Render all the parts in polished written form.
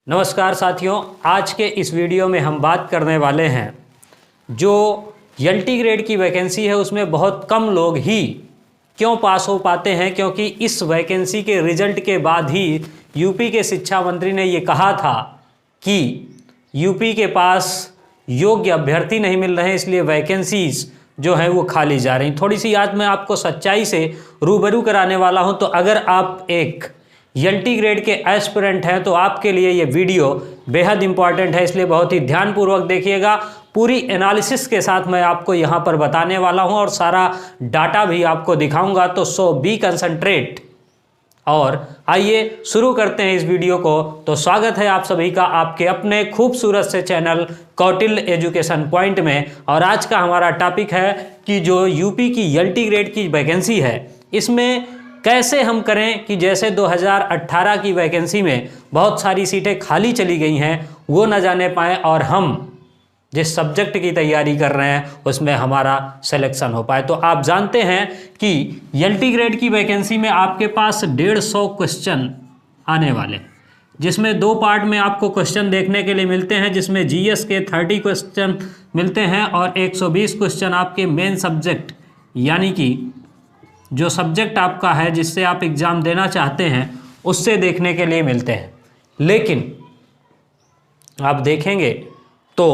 नमस्कार साथियों, आज के इस वीडियो में हम बात करने वाले हैं जो एलटी ग्रेड की वैकेंसी है उसमें बहुत कम लोग ही क्यों पास हो पाते हैं, क्योंकि इस वैकेंसी के रिजल्ट के बाद ही यूपी के शिक्षा मंत्री ने ये कहा था कि यूपी के पास योग्य अभ्यर्थी नहीं मिल रहे हैं, इसलिए वैकेंसीज जो है वो खाली जा रही। थोड़ी सी आज मैं आपको सच्चाई से रूबरू कराने वाला हूं, तो अगर आप एक एलटी ग्रेड के एस्पिरेंट हैं तो आपके लिए ये वीडियो बेहद इंपॉर्टेंट है, इसलिए बहुत ही ध्यानपूर्वक देखिएगा। पूरी एनालिसिस के साथ मैं आपको यहाँ पर बताने वाला हूँ और सारा डाटा भी आपको दिखाऊंगा, तो सो बी कंसंट्रेट। और आइए शुरू करते हैं इस वीडियो को। तो स्वागत है आप सभी का आपके अपने खूबसूरत से चैनल कौटिल्य एजुकेशन पॉइंट में। और आज का हमारा टॉपिक है कि जो यूपी की एलटी ग्रेड की वैकेंसी है इसमें कैसे हम करें कि जैसे 2018 की वैकेंसी में बहुत सारी सीटें खाली चली गई हैं वो न जाने पाएँ और हम जिस सब्जेक्ट की तैयारी कर रहे हैं उसमें हमारा सिलेक्शन हो पाए। तो आप जानते हैं कि एलटी ग्रेड की वैकेंसी में आपके पास 150 क्वेश्चन आने वाले, जिसमें दो पार्ट में आपको क्वेश्चन देखने के लिए मिलते हैं, जिसमें जीएस के 30 क्वेश्चन मिलते हैं और 120 क्वेश्चन आपके मेन सब्जेक्ट यानी कि जो सब्जेक्ट आपका है जिससे आप एग्ज़ाम देना चाहते हैं उससे देखने के लिए मिलते हैं। लेकिन आप देखेंगे तो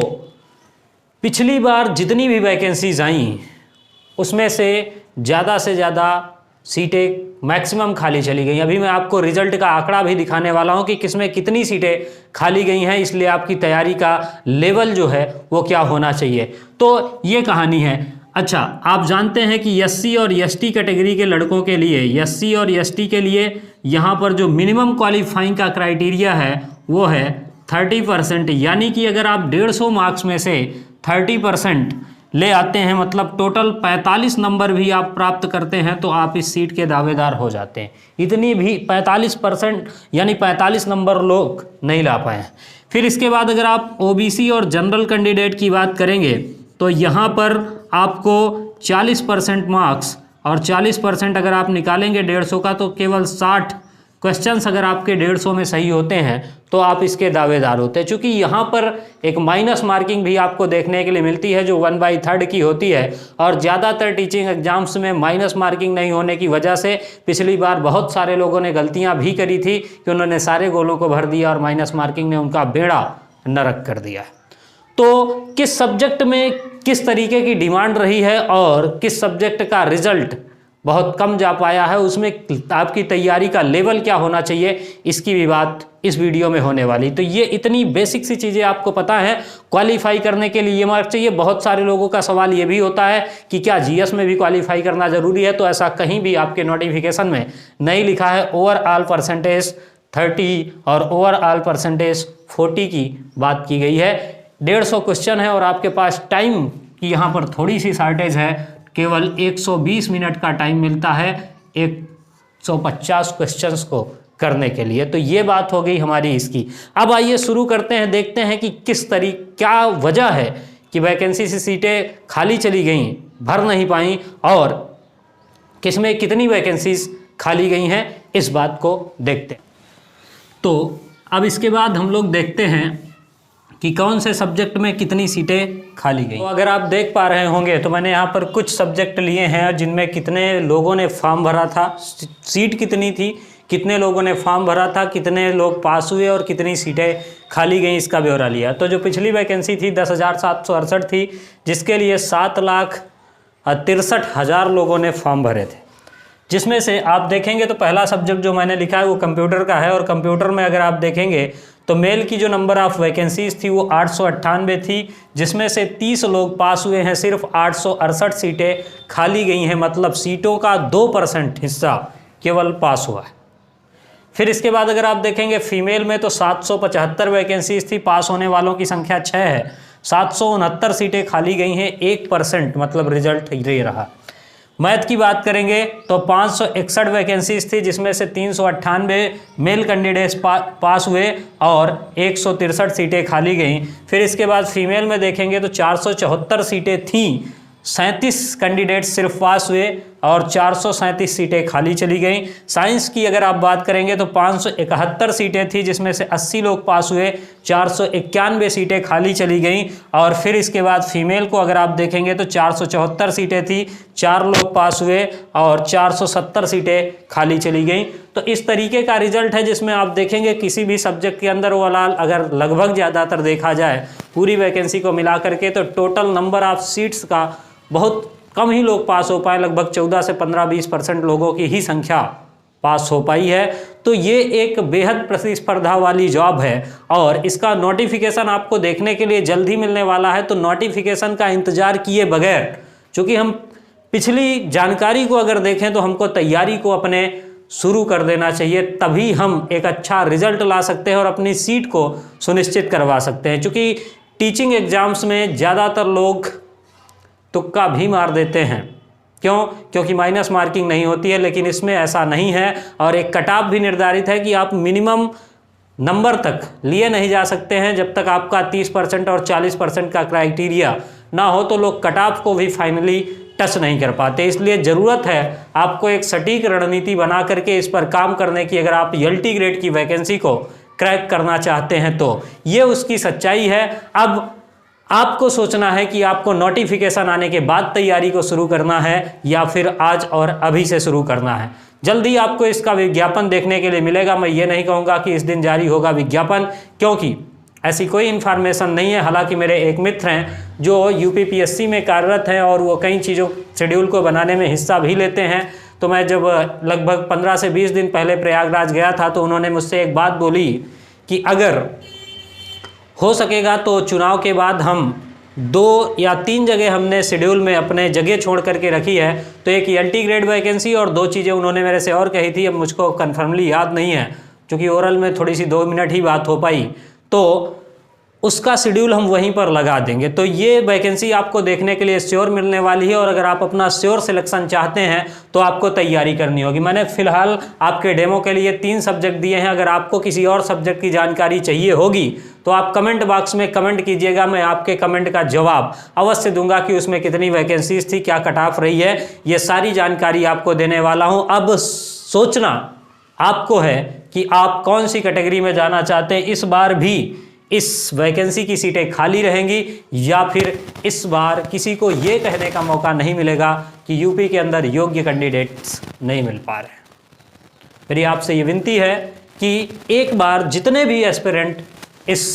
पिछली बार जितनी भी वैकेंसीज आई उसमें से ज़्यादा सीटें मैक्सिमम खाली चली गई। अभी मैं आपको रिजल्ट का आंकड़ा भी दिखाने वाला हूं कि किसमें कितनी सीटें खाली गई हैं, इसलिए आपकी तैयारी का लेवल जो है वो क्या होना चाहिए। तो ये कहानी है। अच्छा, आप जानते हैं कि एससी और एसटी कैटेगरी के लड़कों के लिए, एससी और एसटी के लिए यहाँ पर जो मिनिमम क्वालिफाइंग का क्राइटेरिया है वो है 30%, यानी कि अगर आप 150 मार्क्स में से 30% ले आते हैं, मतलब टोटल 45 नंबर भी आप प्राप्त करते हैं तो आप इस सीट के दावेदार हो जाते हैं। इतनी भी 45% यानी 45 नंबर लोग नहीं ला पाए। फिर इसके बाद अगर आप ओबीसी और जनरल कैंडिडेट की बात करेंगे तो यहाँ पर आपको 40% मार्क्स और 40% अगर आप निकालेंगे 150 का तो केवल 60 क्वेश्चंस अगर आपके 150 में सही होते हैं तो आप इसके दावेदार होते हैं। चूँकि यहाँ पर एक माइनस मार्किंग भी आपको देखने के लिए मिलती है जो 1/3 की होती है, और ज़्यादातर टीचिंग एग्जाम्स में माइनस मार्किंग नहीं होने की वजह से पिछली बार बहुत सारे लोगों ने गलतियाँ भी करी थी कि उन्होंने सारे गोलों को भर दिया और माइनस मार्किंग ने उनका बेड़ा नरक कर दिया। तो किस सब्जेक्ट में किस तरीके की डिमांड रही है और किस सब्जेक्ट का रिजल्ट बहुत कम जा पाया है, उसमें आपकी तैयारी का लेवल क्या होना चाहिए, इसकी भी बात इस वीडियो में होने वाली। तो ये इतनी बेसिक सी चीज़ें आपको पता है। क्वालिफाई करने के लिए ये मार्क्स चाहिए। बहुत सारे लोगों का सवाल ये भी होता है कि क्या जीएस में भी क्वालिफाई करना ज़रूरी है, तो ऐसा कहीं भी आपके नोटिफिकेशन में नहीं लिखा है। ओवरऑल परसेंटेज 30 और ओवरऑल परसेंटेज 40 की बात की गई है। 150 क्वेश्चन है और आपके पास टाइम की यहाँ पर थोड़ी सी शॉर्टेज है, केवल 120 मिनट का टाइम मिलता है 150 क्वेश्चंस को करने के लिए। तो ये बात हो गई हमारी इसकी। अब आइए शुरू करते हैं, देखते हैं कि किस तरीके क्या वजह है कि वैकेंसी से सीटें खाली चली गई, भर नहीं पाई, और किसमें कितनी वैकेंसीज खाली गई हैं, इस बात को देखते हैं। तो अब इसके बाद हम लोग देखते हैं कि कौन से सब्जेक्ट में कितनी सीटें खाली गई। तो अगर आप देख पा रहे होंगे तो मैंने यहाँ पर कुछ सब्जेक्ट लिए हैं जिनमें कितने लोगों ने फॉर्म भरा था, सीट कितनी थी, कितने लोगों ने फॉर्म भरा था, कितने लोग पास हुए और कितनी सीटें खाली गई, इसका ब्यौरा लिया। तो जो पिछली वैकेंसी थी 10,768 थी, जिसके लिए 7,63,000 लोगों ने फॉर्म भरे थे, जिसमें से आप देखेंगे तो पहला सब्जेक्ट जो मैंने लिखा है वो कंप्यूटर का है। और कंप्यूटर में अगर आप देखेंगे तो मेल की जो नंबर ऑफ वैकेंसीज थी वो 898 थी, जिसमें से 30 लोग पास हुए हैं, सिर्फ 868 सीटें खाली गई हैं, मतलब सीटों का 2% हिस्सा केवल पास हुआ है। फिर इसके बाद अगर आप देखेंगे फीमेल में तो 775 वैकेंसीज थी, पास होने वालों की संख्या 6 है, 769 सीटें खाली गई हैं, 1% मतलब रिजल्ट ये रहा। मैथ की बात करेंगे तो 561 वैकेंसीज थी, जिसमें से 398 मेल कैंडिडेट्स पास हुए और 163 सीटें खाली गईं। फिर इसके बाद फीमेल में देखेंगे तो 474 सीटें थीं, 37 कैंडिडेट्स सिर्फ पास हुए, और 437 सीटें खाली चली गई। साइंस की अगर आप बात करेंगे तो 571 सीटें थी, जिसमें से 80 लोग पास हुए, 491 सीटें खाली चली गई। और फिर इसके बाद फीमेल को अगर आप देखेंगे तो 474 सीटें थी, 4 लोग पास हुए और 470 सीटें खाली चली गई। तो इस तरीके का रिजल्ट है जिसमें आप देखेंगे किसी भी सब्जेक्ट के अंदर ओवरऑल अगर लगभग ज़्यादातर देखा जाए पूरी वैकेंसी को मिला करके तो टोटल नंबर ऑफ सीट्स का बहुत कम ही लोग पास हो पाए, लगभग 14 से 15-20% लोगों की ही संख्या पास हो पाई है। तो ये एक बेहद प्रतिस्पर्धा वाली जॉब है और इसका नोटिफिकेशन आपको देखने के लिए जल्द ही मिलने वाला है। तो नोटिफिकेशन का इंतजार किए बगैर, चूँकि हम पिछली जानकारी को अगर देखें तो हमको तैयारी को अपने शुरू कर देना चाहिए, तभी हम एक अच्छा रिजल्ट ला सकते हैं और अपनी सीट को सुनिश्चित करवा सकते हैं। चूँकि टीचिंग एग्जाम्स में ज़्यादातर लोग तुक्का भी मार देते हैं। क्यों? क्योंकि माइनस मार्किंग नहीं होती है, लेकिन इसमें ऐसा नहीं है और एक कट ऑफ भी निर्धारित है कि आप मिनिमम नंबर तक लिए नहीं जा सकते हैं जब तक आपका 30% और 40% का क्राइटेरिया ना हो, तो लोग कट ऑफ को भी फाइनली टच नहीं कर पाते। इसलिए ज़रूरत है आपको एक सटीक रणनीति बना करके इस पर काम करने की। अगर आप LT ग्रेड की वैकेंसी को क्रैक करना चाहते हैं तो ये उसकी सच्चाई है। अब आपको सोचना है कि आपको नोटिफिकेशन आने के बाद तैयारी को शुरू करना है या फिर आज और अभी से शुरू करना है। जल्दी आपको इसका विज्ञापन देखने के लिए मिलेगा। मैं ये नहीं कहूँगा कि इस दिन जारी होगा विज्ञापन, क्योंकि ऐसी कोई इन्फॉर्मेशन नहीं है। हालांकि मेरे एक मित्र हैं जो UPPSC में कार्यरत हैं और वो कई चीज़ों शेड्यूल को बनाने में हिस्सा भी लेते हैं। तो मैं जब लगभग 15 से 20 दिन पहले प्रयागराज गया था तो उन्होंने मुझसे एक बात बोली कि अगर हो सकेगा तो चुनाव के बाद हम 2 या 3 जगह हमने शेड्यूल में अपने जगह छोड़ करके रखी है। तो एक LT ग्रेड वैकेंसी और 2 चीज़ें उन्होंने मेरे से और कही थी, अब मुझको कन्फर्मली याद नहीं है क्योंकि ओरल में थोड़ी सी 2 मिनट ही बात हो पाई। तो उसका शेड्यूल हम वहीं पर लगा देंगे। तो ये वैकेंसी आपको देखने के लिए श्योर मिलने वाली है और अगर आप अपना श्योर सिलेक्शन चाहते हैं तो आपको तैयारी करनी होगी। मैंने फ़िलहाल आपके डेमो के लिए 3 सब्जेक्ट दिए हैं। अगर आपको किसी और सब्जेक्ट की जानकारी चाहिए होगी तो आप कमेंट बॉक्स में कमेंट कीजिएगा, मैं आपके कमेंट का जवाब अवश्य दूंगा कि उसमें कितनी वैकेंसीज थी, क्या कट ऑफ रही है, ये सारी जानकारी आपको देने वाला हूँ। अब सोचना आपको है कि आप कौन सी कैटेगरी में जाना चाहते हैं। इस बार भी इस वैकेंसी की सीटें खाली रहेंगी या फिर इस बार किसी को ये कहने का मौका नहीं मिलेगा कि यूपी के अंदर योग्य कैंडिडेट्स नहीं मिल पा रहे। मेरी आपसे ये विनती है कि एक बार जितने भी एस्पिरेंट इस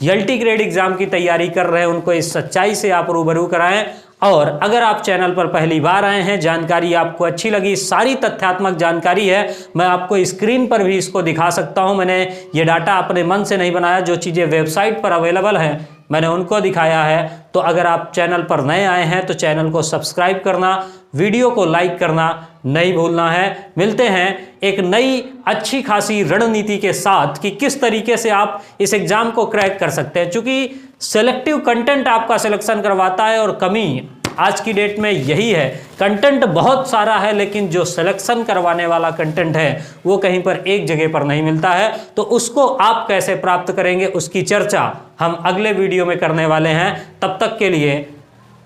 LT ग्रेड एग्ज़ाम की तैयारी कर रहे हैं उनको इस सच्चाई से आप रूबरू कराएं। और अगर आप चैनल पर पहली बार आए हैं, जानकारी आपको अच्छी लगी, सारी तथ्यात्मक जानकारी है, मैं आपको स्क्रीन पर भी इसको दिखा सकता हूं। मैंने ये डाटा अपने मन से नहीं बनाया, जो चीज़ें वेबसाइट पर अवेलेबल हैं मैंने उनको दिखाया है। तो अगर आप चैनल पर नए आए हैं तो चैनल को सब्सक्राइब करना, वीडियो को लाइक करना नहीं भूलना है। मिलते हैं एक नई अच्छी खासी रणनीति के साथ कि किस तरीके से आप इस एग्ज़ाम को क्रैक कर सकते हैं। चूँकि सेलेक्टिव कंटेंट आपका सिलेक्शन करवाता है और कमी आज की डेट में यही है। कंटेंट बहुत सारा है लेकिन जो सिलेक्शन करवाने वाला कंटेंट है वो कहीं पर एक जगह पर नहीं मिलता है। तो उसको आप कैसे प्राप्त करेंगे उसकी चर्चा हम अगले वीडियो में करने वाले हैं। तब तक के लिए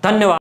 धन्यवाद।